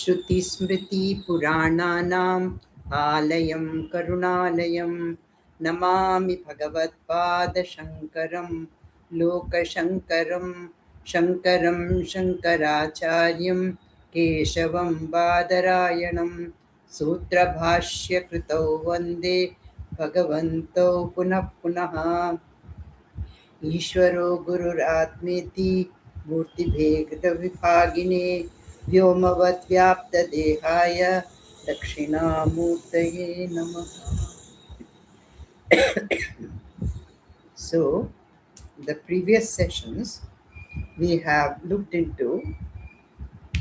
श्रुतिस्मृतिपुराणानाम् आलयं करुणालयं नमामि भगवत्पादशङ्करं लोकशङ्करं शङ्करं शङ्कराचार्यं केशवं बादरायणं सूत्रभाष्यकृतौ वन्दे भगवन्तौ पुनः पुनः। ईश्वरो गुरुरात्मेति मूर्तिभेदविभागिने व्योमवद्व्याप्तदेहाय दक्षिणामूर्तये नमः. So, the previous sessions we have looked into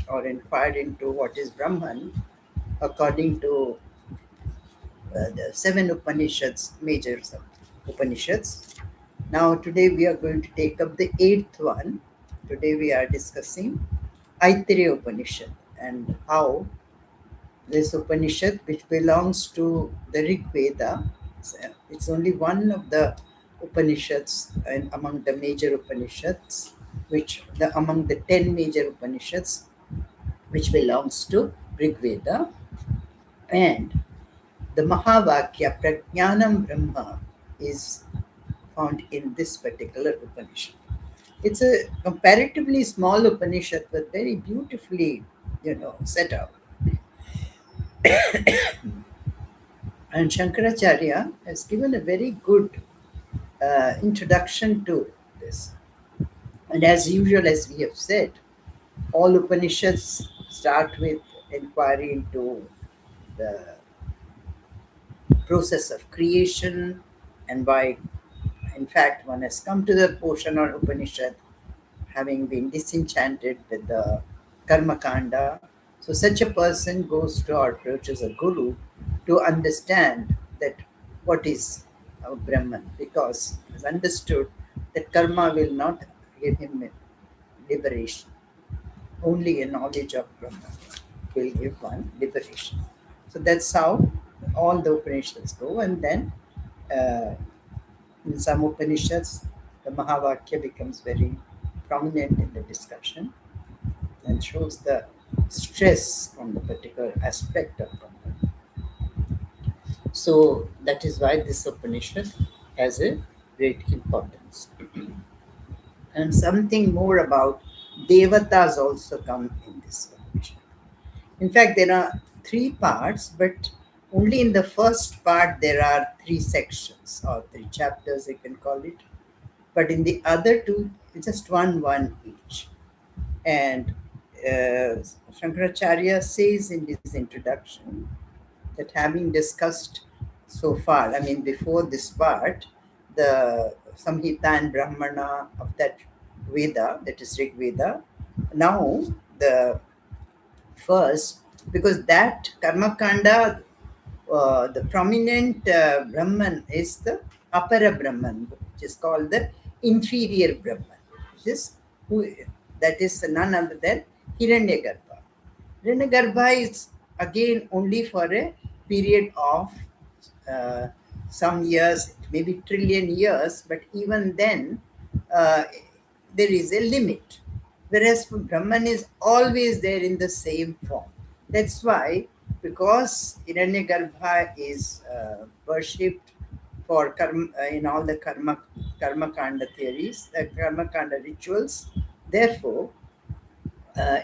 or inquired into what is Brahman according to the 7 Upanishads, major Upanishads. Now today we are going to take up the 8th one. Today we are discussing Aitareya Upanishad and how this Upanishad, which belongs to the Rgveda, it's only one of the Upanishads and among the major Upanishads, among the 10 major Upanishads, which belongs to Rgveda, and the Mahavakya Prajnanam Brahma is found in this particular Upanishad. It's a comparatively small Upanishad, but very beautifully, set out. And Shankaracharya has given a very good introduction to this. And as usual, as we have said, all Upanishads start with inquiry into the process of creation and why, in fact, one has come to the portion or Upanishad having been disenchanted with the Karma Kanda. So such a person goes to or approaches a guru to understand that what is Brahman, because he has understood that karma will not give him liberation. Only a knowledge of Brahman will give one liberation. So that's how all the Upanishads go. And then in some Upanishads, the Mahavakya becomes very prominent in the discussion and shows the stress on the particular aspect of Brahman. So that is why this Upanishad has a great importance. And something more about Devatas also come in this Upanishad. In fact, there are 3 parts, but only in the first part there are 3 sections or 3 chapters, you can call it. But in the other 2, it's just one each. And Shankaracharya says in his introduction that having discussed so far, I mean before this part, the Samhita and Brahmana of that Veda, that is Rgveda, now the first, because that Karma Kanda, the prominent Brahman is the Apara Brahman, which is called the inferior Brahman, that is none other than Hiranyagarbha. Hiranyagarbha is again only for a period of some years, maybe trillion years, but even then there is a limit. Whereas Brahman is always there in the same form. That's why, because Hiranyagarbha is worshipped for karma, in all the karma kanda theories, the karma kanda rituals, therefore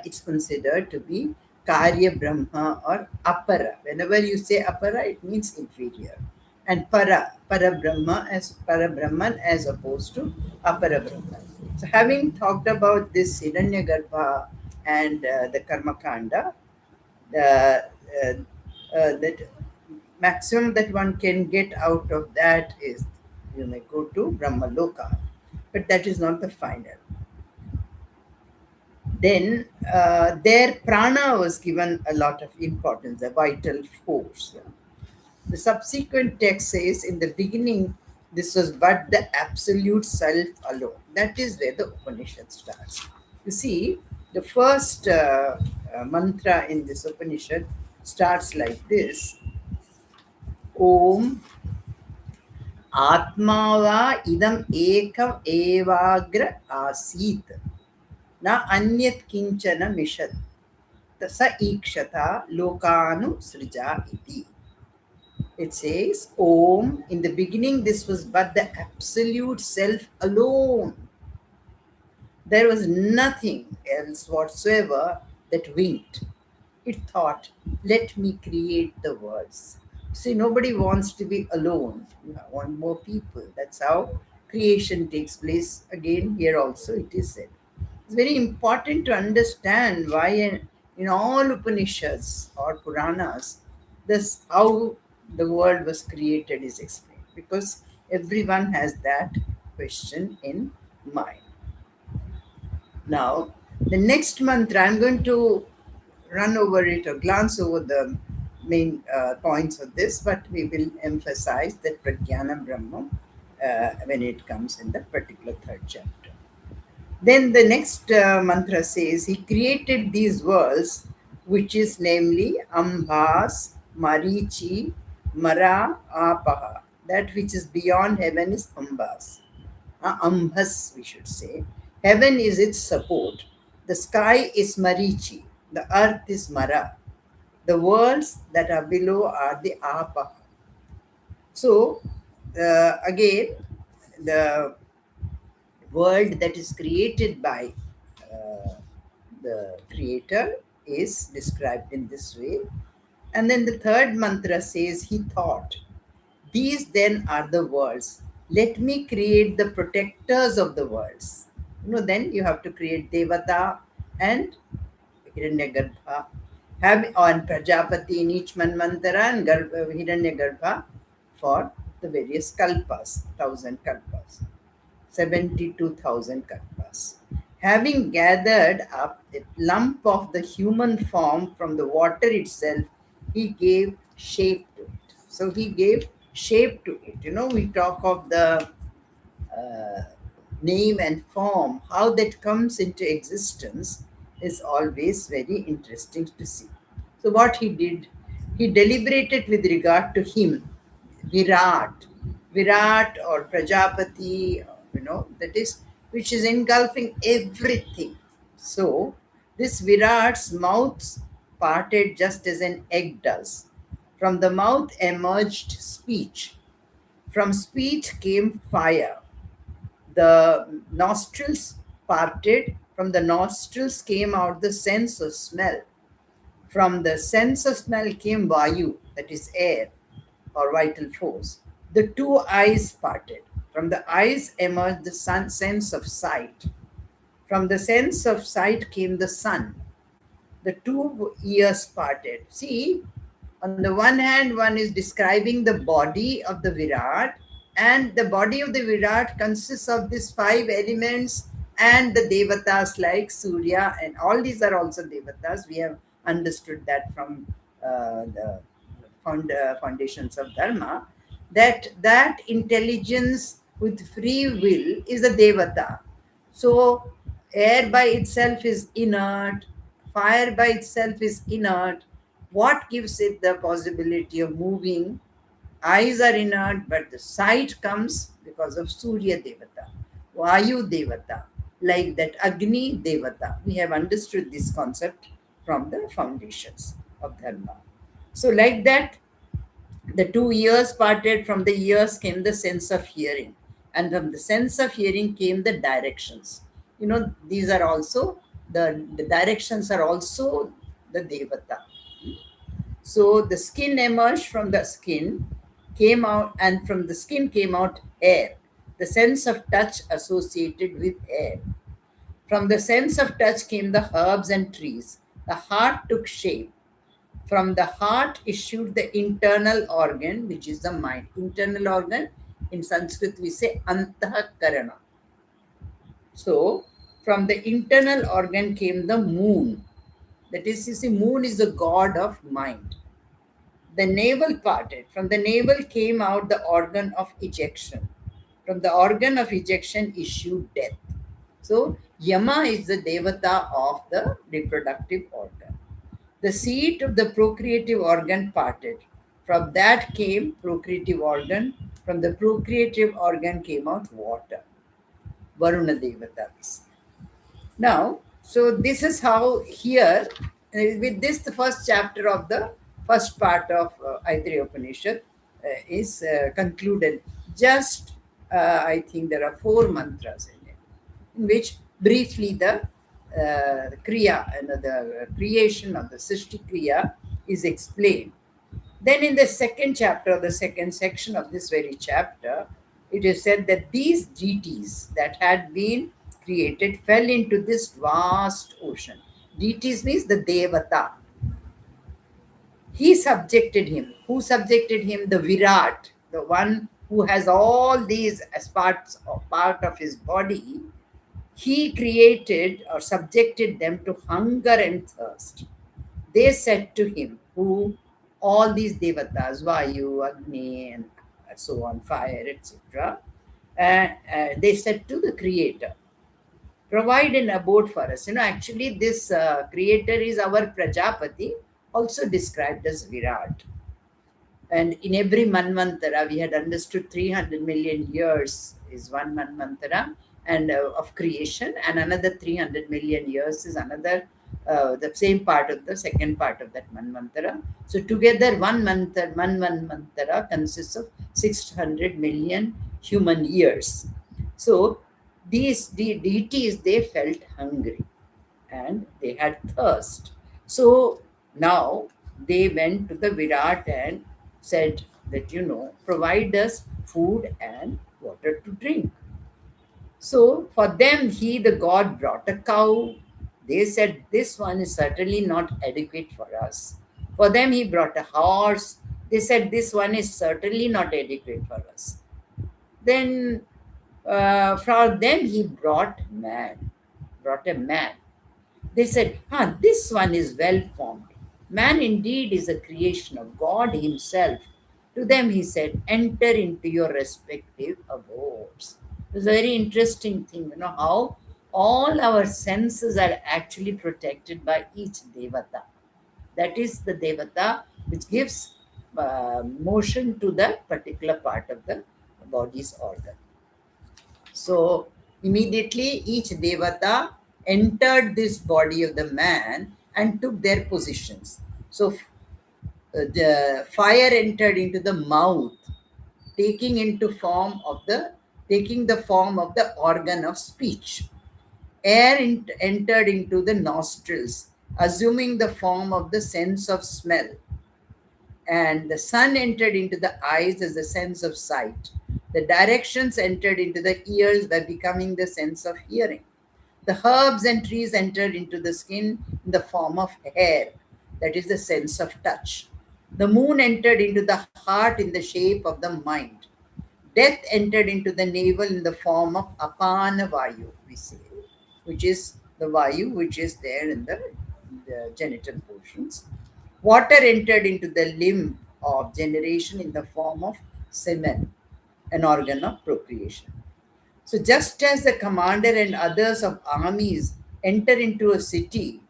it's considered to be Karya Brahma or Apara. Whenever you say Apara, it means inferior. And Para Brahman as opposed to Apara Brahman. So having talked about this Hiranyagarbha and the Karma Kanda, that maximum that one can get out of that is you may go to Brahma Loka, but that is not the final. Then their prana was given a lot of importance, a vital force. The subsequent text says, in the beginning, this was but the absolute self alone. That is where the Upanishad starts. You see, the first mantra in this Upanishad starts like this: Om Atmava idam ekam evagra asit na anyat kinchana mishad sa ikshata lokanu srija iti. It says, Om, in the beginning, this was but the absolute self alone. There was nothing else whatsoever that winked. It thought, let me create the worlds. See, nobody wants to be alone. You want more people. That's how creation takes place. Again, here also it is said. It's very important to understand why in all Upanishads or Puranas, this how the world was created is explained. Because everyone has that question in mind. Now, the next mantra, I'm going to run over it or glance over the main points of this, but we will emphasize that Prajnanam Brahma when it comes in the particular third chapter. Then the next mantra says, He created these worlds, which is namely Ambhas, Marichi, Mara, Apaha. That which is beyond heaven is Ambhas. Ambhas, we should say. Heaven is its support. The sky is Marichi. The earth is Mara. The worlds that are below are the Apaha. So, again, the world that is created by uh, the creator is described in this way. And then the third mantra says, He thought, these then are the worlds. Let me create the protectors of the worlds. Then you have to create Devata and Hiranyagarbha. Have on Prajapati in each Manvantara and Hiranyagarbha for the various kalpas, 1,000 kalpas. 72,000 kalpas. Having gathered up a lump of the human form from the water itself, he gave shape to it. So he gave shape to it. We talk of the uh, name and form, how that comes into existence is always very interesting to see. So, what he did, he deliberated with regard to him, Virat, Virat or Prajapati, that is, which is engulfing everything. So, this Virat's mouth parted just as an egg does. From the mouth emerged speech. From speech came fire. The nostrils parted. From the nostrils came out the sense of smell. From the sense of smell came Vayu, that is air or vital force. The two eyes parted. From the eyes emerged the sense of sight. From the sense of sight came the sun. The two ears parted. See, on the one hand, one is describing the body of the Virat, and the body of the Virat consists of these five elements and the Devatas like Surya, and all these are also Devatas. We have understood that from the foundations of Dharma, that intelligence with free will is a Devata. So, air by itself is inert, fire by itself is inert. What gives it the possibility of moving? Eyes are inert, but the sight comes because of Surya Devata, Vayu Devata, like that Agni Devata. We have understood this concept from the foundations of Dharma. So, like that, the two ears parted. From the ears came the sense of hearing, and from the sense of hearing came the directions. These are also the directions are also the Devata. So the skin emerged from the skin, came out, and from the skin came out air, the sense of touch associated with air. From the sense of touch came the herbs and trees. The heart took shape. From the heart issued the internal organ, which is the mind. Internal organ, in Sanskrit we say Antakarana. So, from the internal organ came the moon. That is, you see, moon is the god of mind. The navel parted. From the navel came out the organ of ejection. From the organ of ejection issued death. So, Yama is the devata of the reproductive organ. The seat of the procreative organ parted. From that came procreative organ. From the procreative organ came out water. Varuna Devata. Now, so this is how here With this, the first chapter of the first part of Aitareya Upanishad is concluded. Just, I think there are four mantras in it, in which briefly the Kriya, the creation of the Srishti Kriya is explained. Then, in the second chapter, the second section of this very chapter, it is said that these deities that had been created fell into this vast ocean. Deities means the Devata. He subjected him. Who subjected him? The Virat, the one who has all these as parts or part of his body. He created or subjected them to hunger and thirst. They said to him, who all these devatas, Vayu, Agni, and so on, fire, etc., they said to the creator, provide an abode for us. Actually, this creator is our Prajapati, also described as Virat. And in every Manvantara, we had understood 300 million years is one Manvantara and of creation, and another 300 million years is another, the same part of the second part of that Manvantara. So together, one Manvantara consists of 600 million human years. So these deities, they felt hungry and they had thirst. So now they went to the Virat and said that, provide us food and water to drink. So for them, he, the god, brought a cow. They said, this one is certainly not adequate for us. For them, he brought a horse. They said, this one is certainly not adequate for us. Then for them, he brought a man. They said, this one is well formed. Man indeed is a creation of God Himself. To them, he said, enter into your respective abodes. It's a very interesting thing, how all our senses are actually protected by each devata. That is the devata which gives motion to the particular part of the body's organ. So immediately each devata entered this body of the man and took their positions. So the fire entered into the mouth, taking the form of the organ of speech. Air entered into the nostrils, assuming the form of the sense of smell. And the sun entered into the eyes as the sense of sight. The directions entered into the ears by becoming the sense of hearing. The herbs and trees entered into the skin in the form of hair, that is the sense of touch. The moon entered into the heart in the shape of the mind. Death entered into the navel in the form of apana vayu, we say, which is the vayu which is there in the genital portions. Water entered into the limb of generation in the form of semen, an organ of procreation. So, just as the commander and others of armies enter into a city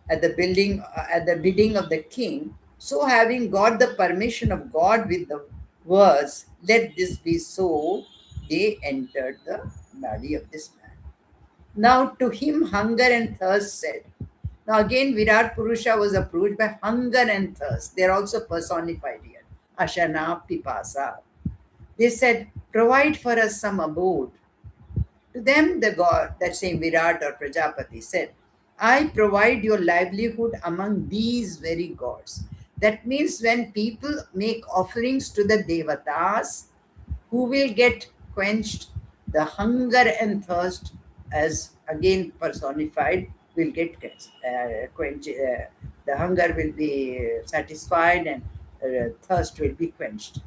at the bidding of the king, so having got the permission of God with the words, "Let this be so," they entered the body of this man. Now to him hunger and thirst said. Now again Virat Purusha was approached by hunger and thirst. They are also personified here. Ashana, Pipasa. They said, provide for us some abode. To them the god, that same Virat or Prajapati said, I provide your livelihood among these very gods. That means when people make offerings to the devatas, who will get quenched, the hunger and thirst, as again personified, will get quenched. The hunger will be satisfied and thirst will be quenched.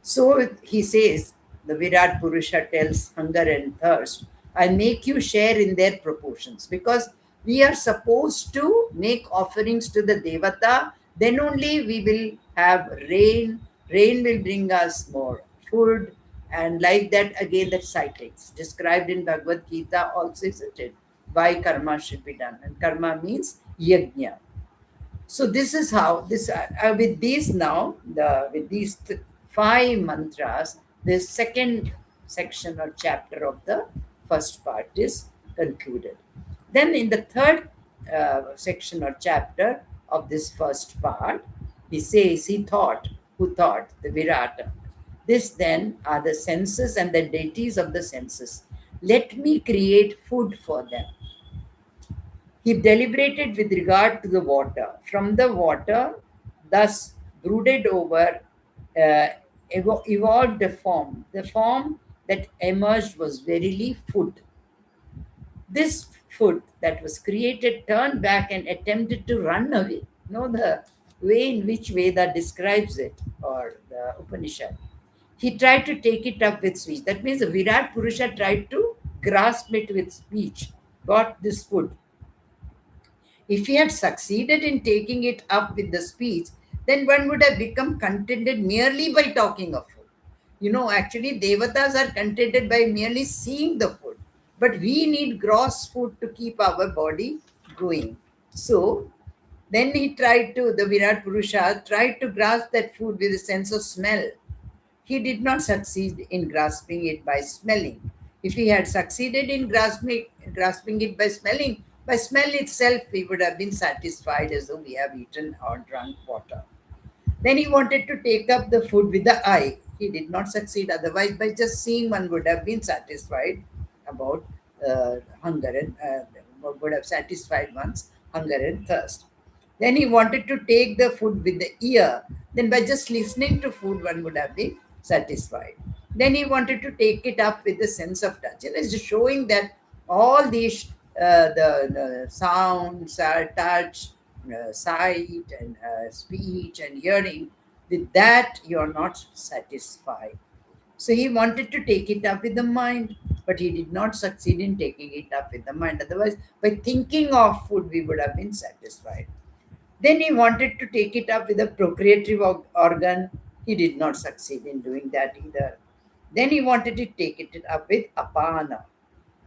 So he says, the Virat Purusha tells hunger and thirst, I make you share in their proportions, because we are supposed to make offerings to the Devata, then only we will have rain. Rain will bring us more food, and like that, again, that cycles described in Bhagavad Gita also, isn't it? Why karma should be done. And karma means yajna. So this is how this with these now with these five mantras, the second section or chapter of the first part is concluded. Then in the third section or chapter of this first part. He says, he thought, who thought, the Virata. This then are the senses and the deities of the senses. Let me create food for them. He deliberated with regard to the water. From the water, thus brooded over, uh, evolved a form. The form that emerged was verily food. This food that was created turned back and attempted to run away. Know the way in which Veda describes it, or the Upanishad. He tried to take it up with speech. That means the Virat Purusha tried to grasp it with speech, got this food. If he had succeeded in taking it up with the speech, then one would have become contented merely by talking of food. Actually, devatas are contented by merely seeing the food, but we need gross food to keep our body going. So, then the Virat Purusha tried to grasp that food with a sense of smell. He did not succeed in grasping it by smelling. If he had succeeded in grasping it by smell itself, he would have been satisfied as though we have eaten or drunk water. Then he wanted to take up the food with the eye. He did not succeed. Otherwise, by just seeing, one would have been satisfied about hunger and would have satisfied one's hunger and thirst. Then he wanted to take the food with the ear. Then by just listening to food, one would have been satisfied. Then he wanted to take it up with the sense of touch. And it's showing that all these, the sounds, touch, sight, and speech and hearing, with that you are not satisfied. So he wanted to take it up with the mind, but he did not succeed in taking it up with the mind. Otherwise, by thinking of food, we would have been satisfied. Then he wanted to take it up with a procreative organ. He did not succeed in doing that either. Then he wanted to take it up with apana,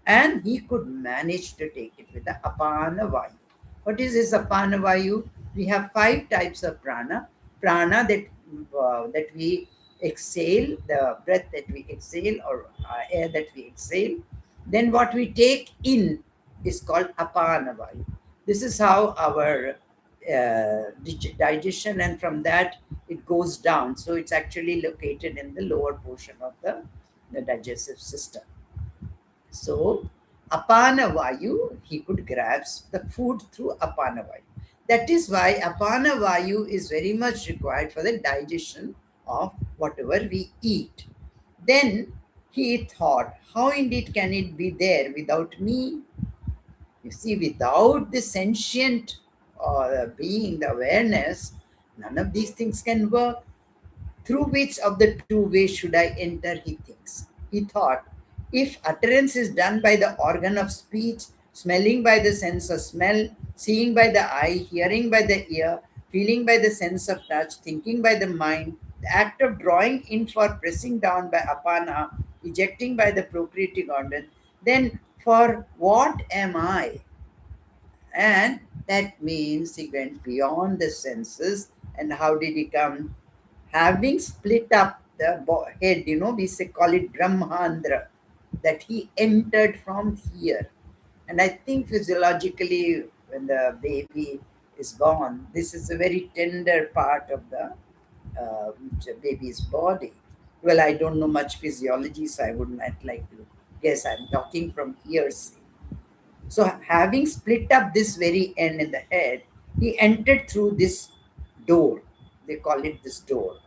and he could manage to take it with the apana vayu. What is this apana vayu? We have 5 types of prana. Prana that we exhale, the breath that we exhale, or air that we exhale. Then what we take in is called apana vayu. This is how our digestion, and from that it goes down. So it's actually located in the lower portion of the digestive system. So, apana vayu, he could grasp the food through apana vayu. That is why apana vayu is very much required for the digestion of whatever we eat. Then he thought, how indeed can it be there without me? You see, without the sentient being, the awareness, none of these things can work. Through which of the two ways should I enter, he thinks. He thought, if utterance is done by the organ of speech, smelling by the sense of smell, seeing by the eye, hearing by the ear, feeling by the sense of touch, thinking by the mind, the act of drawing in for pressing down by apana, ejecting by the procreating organ, then for what am I? And that means he went beyond the senses. And how did he come? Having split up the head, we call it Brahmandra, that he entered from here. And I think physiologically, when the baby is born, this is a very tender part of the baby's body. Well, I don't know much physiology, so I would not like to guess. I'm talking from hearsay. So, having split up this very end in the head, he entered through this door. They call it this door.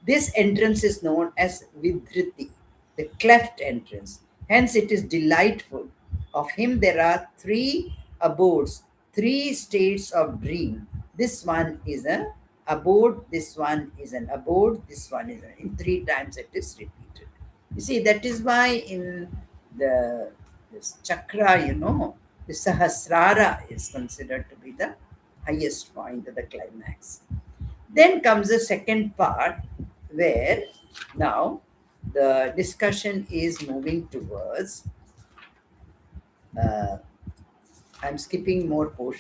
This entrance is known as Vidhriti, the cleft entrance. Hence, it is delightful. Of him, there are 3 abodes, 3 states of dream. This one is an abode, this one is an abode, this one is in 3 times it is repeated. You see, that is why in this chakra, the Sahasrara is considered to be the highest point of the climax. Then comes the second part, where now the discussion is moving towards. I'm skipping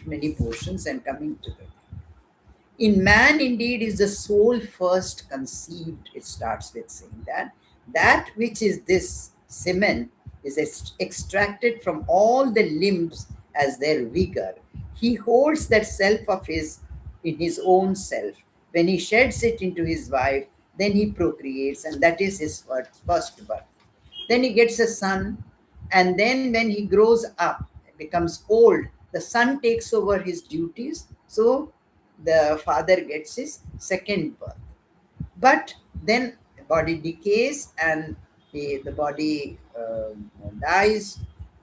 many portions and coming to the. In man, indeed, is the soul first conceived. It starts with saying that which is this semen is extracted from all the limbs as their vigor. He holds that self of his in his own self. When he sheds it into his wife, then he procreates, and that is his first birth. Then he gets a son, and then when he grows up, becomes old, the son takes over his duties. So the father gets his second birth. But then the body decays and the body dies,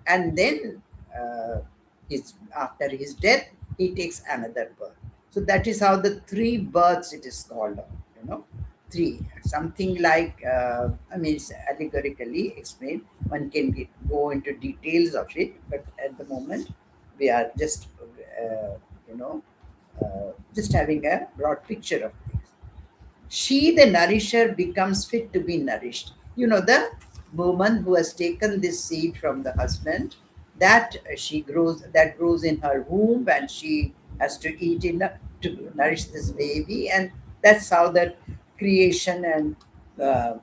and then after his death, he takes another birth. So that is how the three births it is called, three. Something like, it's allegorically explained. One can go into details of it, but at the moment, we are just, you know, just having a broad picture of things. She, the nourisher, becomes fit to be nourished. The woman who has taken this seed from the husband, that grows in her womb, and she has to eat enough to nourish this baby. And that's how that creation and uh,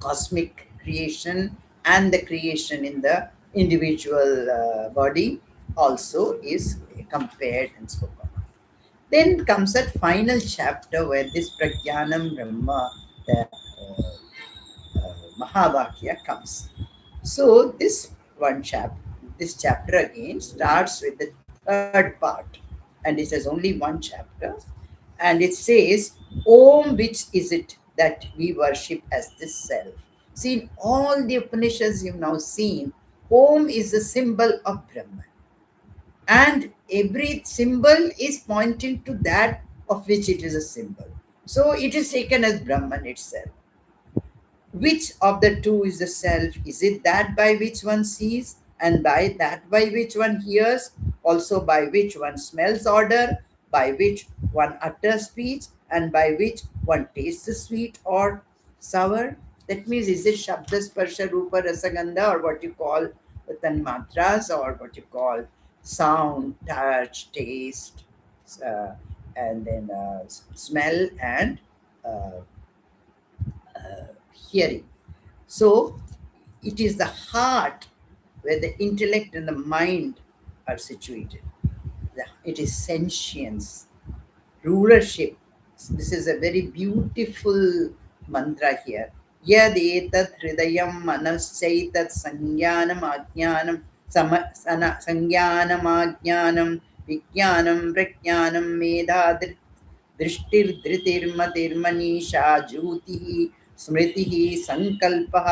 cosmic creation and the creation in the individual body also is compared and spoken of. Then comes that final chapter where this Prajnanam Brahma, the Mahavakya comes. So this chapter again starts with the third part, and it has only one chapter, and it says, "Om, which is it that we worship as this self?" See, in all the Upanishads you've now seen, Om is the symbol of Brahman, and every symbol is pointing to that of which it is a symbol. So it is taken as Brahman itself. Which of the two is the self? Is it that by which one sees, and by that by which one hears, also by which one smells odor, by which one utters speech, and by which one tastes the sweet or sour? That means, is it Shabda, Sparsha, Rupa, Rasagandha, or what you call the Tanmatras, or what you call sound, touch, taste, uh, and then smell and uh, hearing? So it is the heart where the intellect and the mind are situated. It is sentience, rulership. This is a very beautiful mantra here. Yad etat hridayam manaschaitat sangyanam ajnanam sangyanam ajnanam vijnanam prajnanam medha दृष्टिर्धृतिर्मतिर्मनीषा ज्योतिः स्मृतिः सङ्कल्पः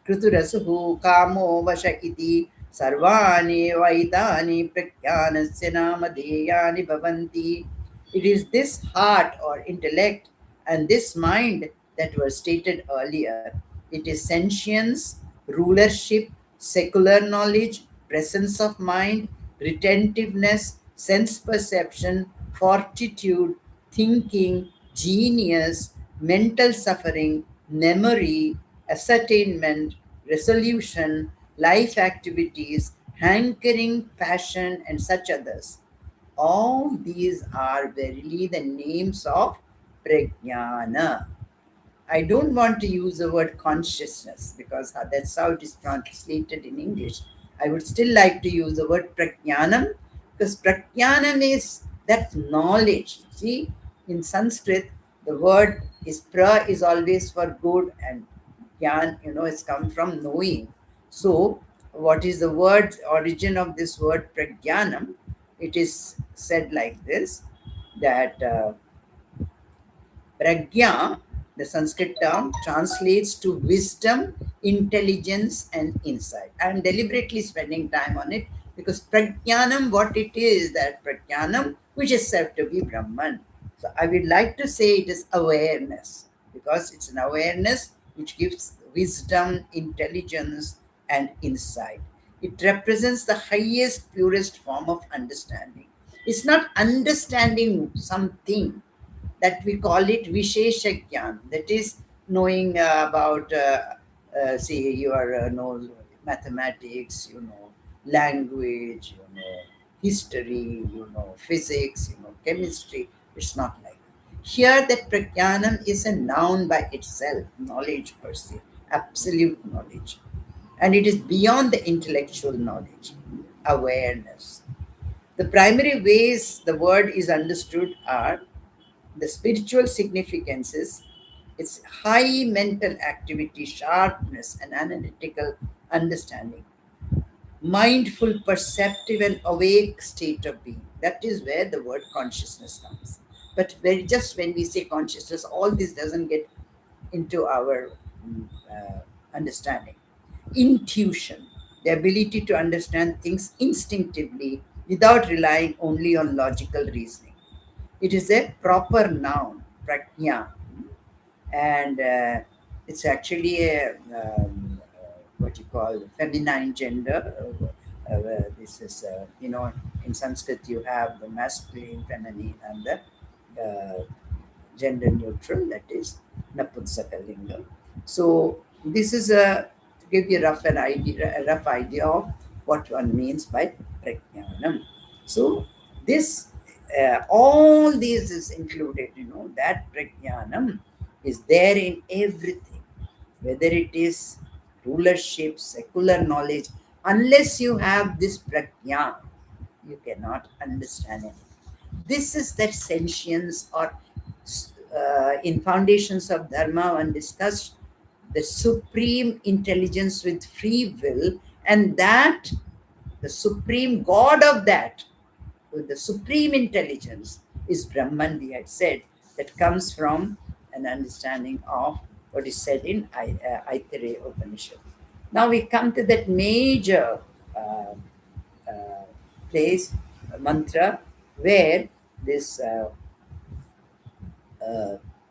कृतुरसुः कामो वश इति सर्वाणि वैतानि प्रज्ञानस्य नामधेयानि भवन्ति. It is this heart or intellect and this mind that were stated earlier. It is sentience, rulership, secular knowledge, presence of mind, retentiveness, sense perception, fortitude, thinking, genius, mental suffering, memory, ascertainment, resolution, life activities, hankering, passion, and such others. All these are verily the names of prajnana. I don't want to use the word consciousness because that's how it is translated in English. I would still like to use the word prajnanam, because prajnanam is that knowledge. See, in Sanskrit, the word is pra is always for good, and jnana, it's come from knowing. So, what is the word origin of this word prajnanam? It is said like this, that Pragya, the Sanskrit term, translates to wisdom, intelligence, and insight. I am deliberately spending time on it because Prajnanam, what it is, that Prajnanam, which is said to be Brahman. So I would like to say it is awareness, because it's an awareness which gives wisdom, intelligence, and insight. It represents the highest, purest form of understanding. It's not understanding something, that we call it Vishesha Gyan, that is knowing about, say, your know mathematics, language, history, physics, chemistry. It's not like that. Here, that Prajnanam is a noun by itself, knowledge per se, absolute knowledge, and it is beyond the intellectual knowledge. awareness. The primary ways the word is understood are the spiritual significances, its high mental activity, sharpness, and analytical understanding, mindful, perceptive, and awake state of being. That is where the word consciousness comes. But just when we say consciousness, all this doesn't get into our understanding. Intuition, the ability to understand things instinctively without relying only on logical reasoning. It is a proper noun, prajna, and it's actually a what you call feminine gender. This is, in Sanskrit you have the masculine, feminine, and the gender neutral, that is Napunsakalinga. So this is to give you a rough idea of what one means by prajnanam. So this all this is included. That prajnanam is there in everything, whether it is rulership, secular knowledge. Unless you have this prajna, you cannot understand it. This is that sentience, or in Foundations of Dharma, one discussed the supreme intelligence with free will, and that the supreme God of that, with the supreme intelligence, is Brahman, we had said, that comes from an understanding of what is said in Aitareya Upanishad. Now we come to that major uh, place, mantra, where this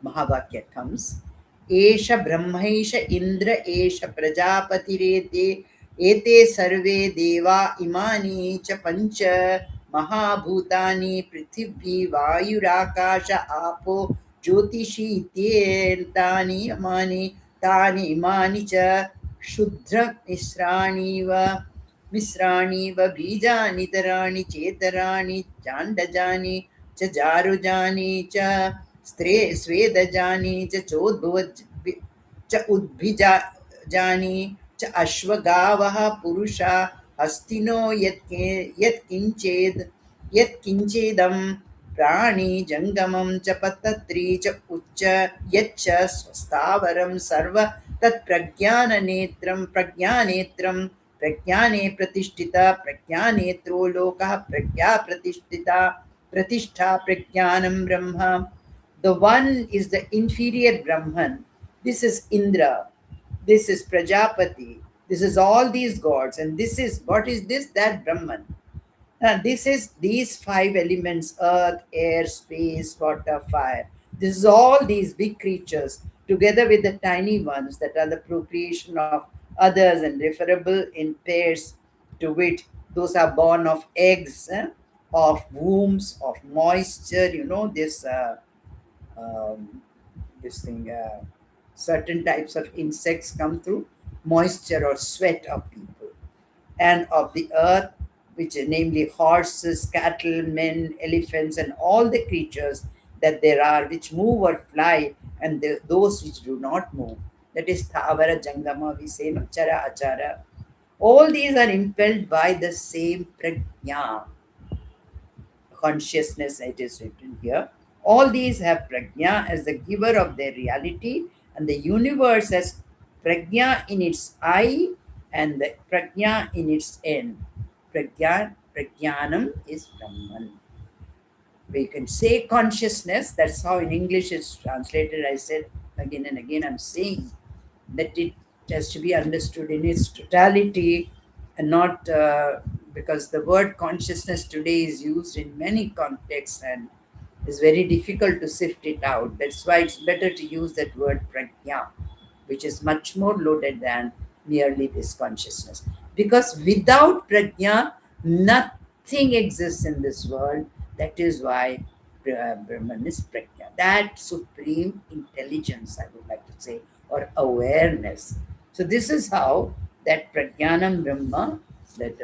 Mahavakya comes. Esha Brahmaisha Indra Esha Prajapatirete Ete Sarve Deva Imani Cha Pancha Mahabhutani Prithvi Vayurakasha Apo Jyotishi Ityentani Amani Tani Imani Cha Shudra Misrani va Bijani Tarani Chetarani Chandajani Cha Jarujani Cha स्वेदजानी च चोद्भव च उद्भिजानी च अश्वगावः पुरुषा हस्तिनो यत्किञ्चेदं प्राणी जङ्गमं च पतत्री च उच्च यच्च स्थावरं सर्व तत्प्रज्ञानेत्रं प्रज्ञाने प्रतिष्ठिता प्रज्ञानेत्रो लोकः प्रज्ञा प्रतिष्ठा प्रज्ञानं ब्रह्म. The one is the inferior Brahman. This is Indra. This is Prajapati. This is all these gods. And this is, what is this? That Brahman. This is these five elements: earth, air, space, water, fire. This is all these big creatures together with the tiny ones that are the procreation of others and referable in pairs, to wit, those are born of eggs, of wombs, of moisture. Um, this thing, certain types of insects come through moisture or sweat of people, and of the earth, which are namely horses, cattle, men, elephants, and all the creatures that there are which move or fly, and those which do not move. That is Thavara Jangama, we say, no, Chara Achara. All these are impelled by the same prajna, consciousness, it is written here. All these have prajna as the giver of their reality, and the universe has prajna in its eye and the prajna in its end. Prajnanam is Brahman. We can say consciousness, that's how in English it's translated. I said again and again, I'm saying that it has to be understood in its totality, and not because the word consciousness today is used in many contexts and is very difficult to sift it out. That's why it's better to use that word prajna, which is much more loaded than merely this consciousness. Because without prajna, nothing exists in this world. That is why Brahman is prajna, that supreme intelligence, I would like to say, or awareness. So this is how that Prajnanam Brahma, that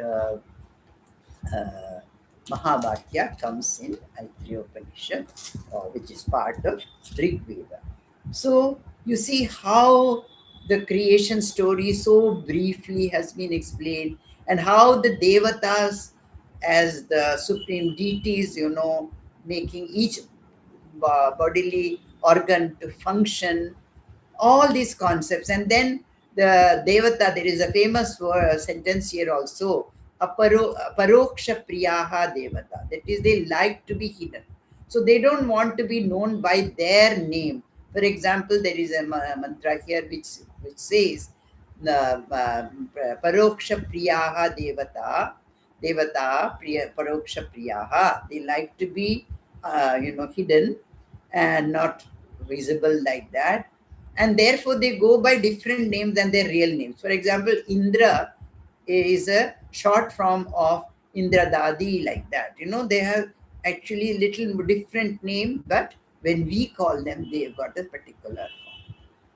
Mahavakya comes in Aitareya Upanishad, which is part of Rgveda. So you see how the creation story so briefly has been explained, and how the devatas as the supreme deities, making each bodily organ to function, all these concepts. And then the devata, there is a famous sentence here also, paroksha priyaha devata, that is, they like to be hidden, so they don't want to be known by their name. For example, there is a mantra here which says, paroksha priyaha devata priya paroksha priyaha, they like to be hidden and not visible like that, and therefore they go by different names than their real names. For example, Indra is a short form of Indradadi, like that. They have actually little different name, but when we call them, they've got a particular form.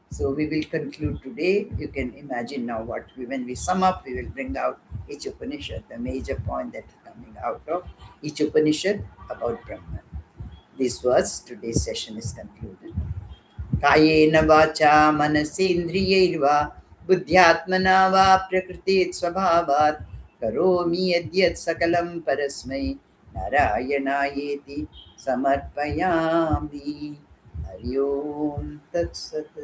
So we will conclude today. You can imagine now when we sum up, we will bring out each Upanishad, the major point that is coming out of each Upanishad about Brahman. This was today's session is concluded. कायेन वाचा मनसेन्द्रियैर्वा बुद्ध्यात्मना वा प्रकृतेः स्वभावात् करोमि यद्यत् सकलं परस्मै नारायणायेति समर्पयामि. हरि ओम तत्सत्.